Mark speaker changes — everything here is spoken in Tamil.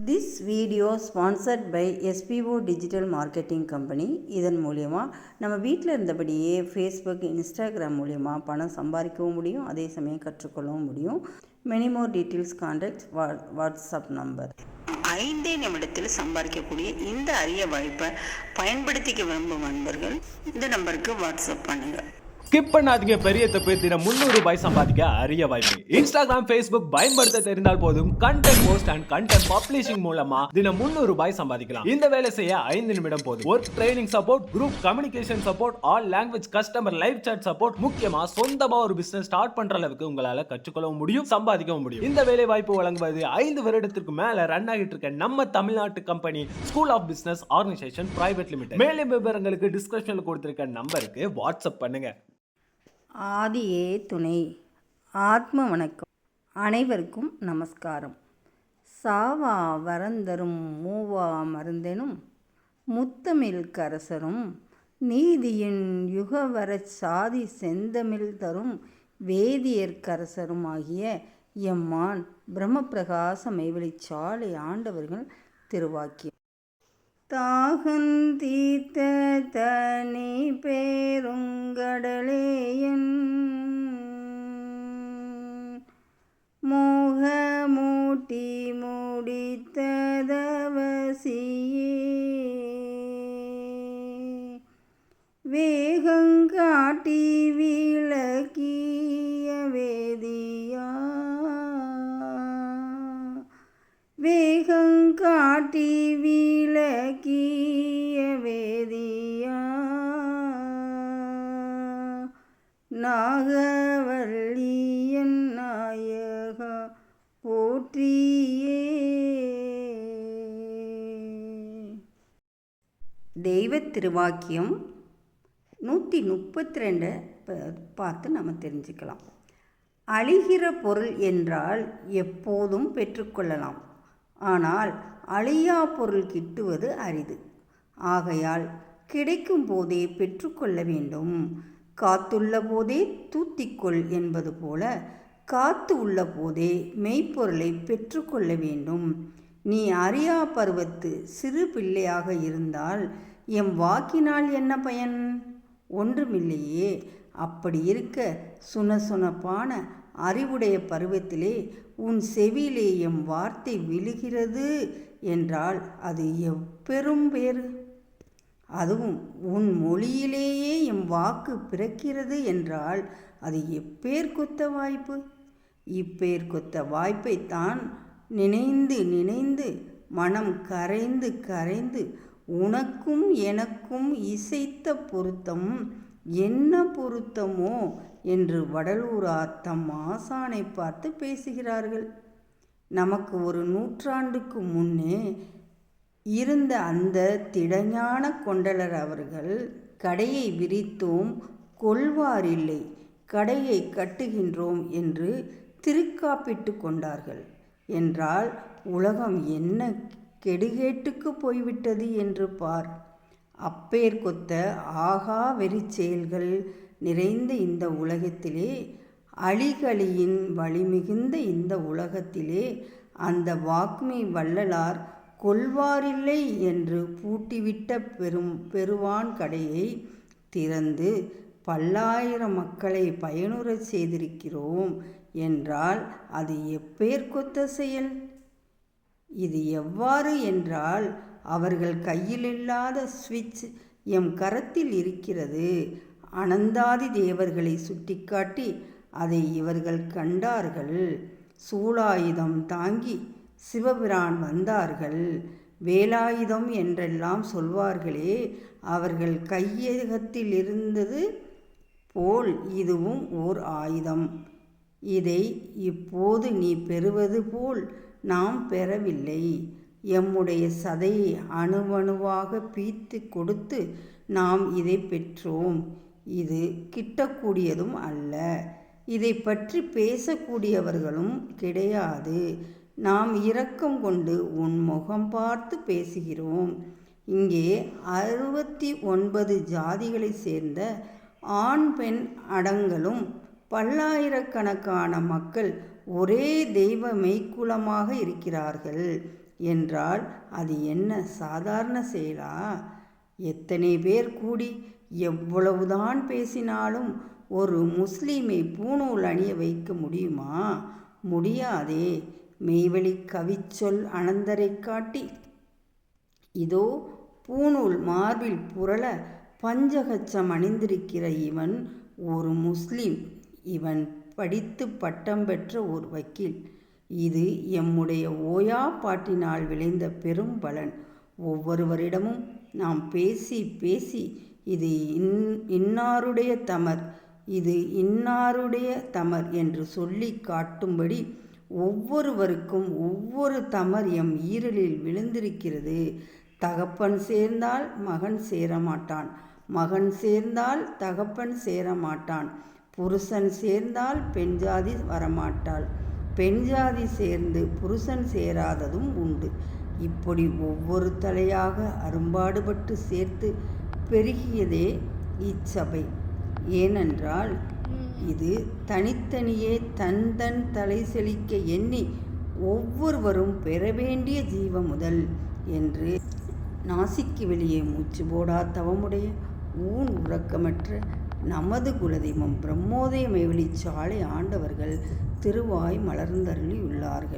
Speaker 1: This video sponsored by SPO Digital Marketing Company. இதன் மூலயமா நம்ம வீட்டில் இருந்தபடியே ஃபேஸ்புக், இன்ஸ்டாகிராம் மூலயமா பணம் சம்பாதிக்கவும் முடியும், அதே சமயம் கற்றுக்கொள்ளவும் முடியும். Many more details contact WhatsApp number. 5 நிமிடத்தில் சம்பாதிக்கக்கூடிய இந்த அரிய வாய்ப்பை பயன்படுத்திக்க விரும்பும் நண்பர்கள் இந்த நம்பருக்கு வாட்ஸ்அப் பண்ணுங்கள்.
Speaker 2: ஸ்கிப் பண்ணாதீங்க, பெரிய தப்பு. தினம் 300 ரூபாய் சம்பாதிக்க அரிய வாய்ப்பு. இன்ஸ்டாகிராம், ஃபேஸ்புக் பயன்படுத்த தெரிந்தால் போதும். Content post and content publishing மூலமா தினம் 300 ரூபாய் சம்பாதிக்கலாம். இந்த வேலை செய்ய 5 நிமிடம் போதும். Work training support, group communication support, all language customer live chat support, முக்கியமா சொந்தமா ஒரு பிசினஸ் ஸ்டார்ட் பண்ற அளவுக்கு உங்களால கற்றுக்கொள்ளவும் முடியும், சம்பாதிக்கவும் முடியும். இந்த வேலை வாய்ப்பு வழங்குவது 5 வருடத்திற்கு மேல ரன் ஆகிட்டு இருக்க நம்ம தமிழ்நாட்டு company school of business organisation private limited. மேலும் விவரங்களுக்கு டிஸ்கிரிப்ஷன்ல கொடுத்திருக்க நம்பருக்கு வாட்ஸ்அப் பண்ணுங்க.
Speaker 1: ஆதியே துணை. ஆத்ம வணக்கம். அனைவருக்கும் நமஸ்காரம். சாவா வரந்தரும் மூவா மருந்தெனும் முத்தமிழ் கரசரும் நீதியின் யுகவரச் சாதி செந்தமிழ் தரும் வேதியர் கரசரும் ஆகிய எம்மான் பிரம்மபிரகாச மெய்வெளிச்சாலை ஆண்டவர்கள் திருவாக்கியம். தாகந்தீத்த தனி பேருங்கடலேயன் மோகமூட்டி முடித்ததவசியே வேகங்காட்டி விளக்கிய வேதியா வேகங்காட்டி விளக்கிய வேதியா நாகவல்லியன் நாயகா போற்றியே. தெய்வ திருவாக்கியம் 132 பார்த்து நம்ம தெரிஞ்சுக்கலாம். அழிகிற பொருள் என்றால் எப்போதும் பெற்றுக்கொள்ளலாம், ஆனால் அழியா பொருள் கிட்டுவது அரிது. ஆகையால் கிடைக்கும் போதே பெற்றுக்கொள்ள வேண்டும். காத்துள்ள போதே தூத்திக்கொள் என்பது போல காத்து உள்ள போதே மெய்ப்பொருளை பெற்றுக்கொள்ள வேண்டும். நீ அறியா பருவத்து சிறு பிள்ளையாக இருந்தால் எம் வாக்கினால் என்ன பயன்? ஒன்றுமில்லையே. அப்படி இருக்க சுனசுனப்பான அறிவுடைய பருவத்திலே உன் செவியிலே எம் வார்த்தை விழுகிறது என்றால் அது எப்பெரும் பேறு. அதுவும் உன் மொழியிலேயே எம் வாக்கு பிறக்கிறது என்றால் அது எப்பேர்கொத்த வாய்ப்பு. இப்பேர்கொத்த வாய்ப்பைத்தான் நினைந்து நினைந்து மனம் கரைந்து கரைந்து உனக்கும் எனக்கும் இசைத்த பொருத்தம் என்ன பொருத்தமோ என்று வடலூரார் தம் ஆசானை பார்த்து பேசுகிறார்கள். நமக்கு ஒரு நூற்றாண்டுக்கு முன்னே இருந்த அந்த திடஞான கொண்டலர் அவர்கள் கடையை விரித்தோம் கொள்வாரில்லை, கடையை கட்டுகின்றோம் என்று திருக்காப்பிட்டு கொண்டார்கள் என்றால் உலகம் என்ன கெடுகேட்டுக்கு போய்விட்டது என்று பார். அப்பேர்கொத்த ஆகா வெறி செயல்கள் நிறைந்த இந்த உலகத்திலே, அழிகளியின் வழிமிகுந்த இந்த உலகத்திலே அந்த வாக்மை வள்ளலார் கொள்வாரில்லை என்று பூட்டிவிட்ட பெருவான் கடையை திறந்து பல்லாயிரம் மக்களை பயனுறச் செய்திருக்கிறோம் என்றால் அது எப்பேர்கொத்த செயல். இது எவ்வாறு என்றால் அவர்கள் கையிலில்லாத ஸ்விட்ச் எம் கரத்தில் இருக்கிறது. அனந்தாதி தேவர்களை சுட்டிக்காட்டி அதை இவர்கள் கண்டார்கள். சூலாயுதம் தாங்கி சிவபிரான் வந்தார்கள். வேலாயுதம் என்றெல்லாம் சொல்வார்களே, அவர்கள் கையகத்தில் இருந்தது போல் இதுவும் ஓர் ஆயுதம். இதை இப்போது நீ பெறுவது போல் நாம் பெறவில்லை. எம்முடைய சதையை அணுவணுவாக பீத்து கொடுத்து நாம் இதை பெற்றோம். இது கிட்டக்கூடியதும் அல்ல. இதை பற்றி பேசக்கூடியவர்களும் கிடையாது. நாம் இரக்கம் கொண்டு உன் முகம் பார்த்து பேசுகிறோம். இங்கே 69 ஜாதிகளை சேர்ந்த ஆண் பெண் அடங்கலும் பல்லாயிரக்கணக்கான மக்கள் ஒரே தெய்வ மெய்க்குலமாக இருக்கிறார்கள் என்றால் அது என்ன சாதாரண செயலா? எத்தனை பேர் கூடி எவ்வளவுதான் பேசினாலும் ஒரு முஸ்லீமை பூணூல் அணிய வைக்க முடியுமா? முடியாதே. மெய்வழி கவிச்சொல் அனந்தரை காட்டி இதோ பூணூல் மார்பில் புரள பஞ்சகச்சம் அணிந்திருக்கிற இவன் ஒரு முஸ்லிம். இவன் படித்து பட்டம் பெற்ற ஒரு வக்கீல். இது எம்முடைய ஓயா பாட்டினால் விளைந்த பெரும் பலன். ஒவ்வொருவரிடமும் நாம் பேசி பேசி இது இன்னாருடைய தமர், இது இன்னாருடைய தமர் என்று சொல்லி காட்டும்படி ஒவ்வொருவருக்கும் ஒவ்வொரு தமர் எம் ஈரலில் விழுந்திருக்கிறது. தகப்பன் சேர்ந்தால் மகன் சேரமாட்டான், மகன் சேர்ந்தால் தகப்பன் சேரமாட்டான், புருஷன் சேர்ந்தால் பெண் ஜாதி வரமாட்டாள், பெண் ஜாதி சேர்ந்து புருஷன் சேராததும் உண்டு. இப்படி ஒவ்வொரு தலையாக அரும்பாடுபட்டு சேர்த்து பெருகியதே இச்சபை. ஏனென்றால் இது தனித்தனியே தன் தன் தலை செழிக்க எண்ணி ஒவ்வொருவரும் பெற வேண்டிய ஜீவ முதல் என்று நாசிக்கு வெளியே மூச்சு போடா தவமுடைய ஊன் உறக்கமற்ற நமது குலதெய்வம் பிரம்மோதய மெய்வழி சாலை ஆண்டவர்கள் திருவாய் மலர்ந்தருளி உள்ளார்கள்.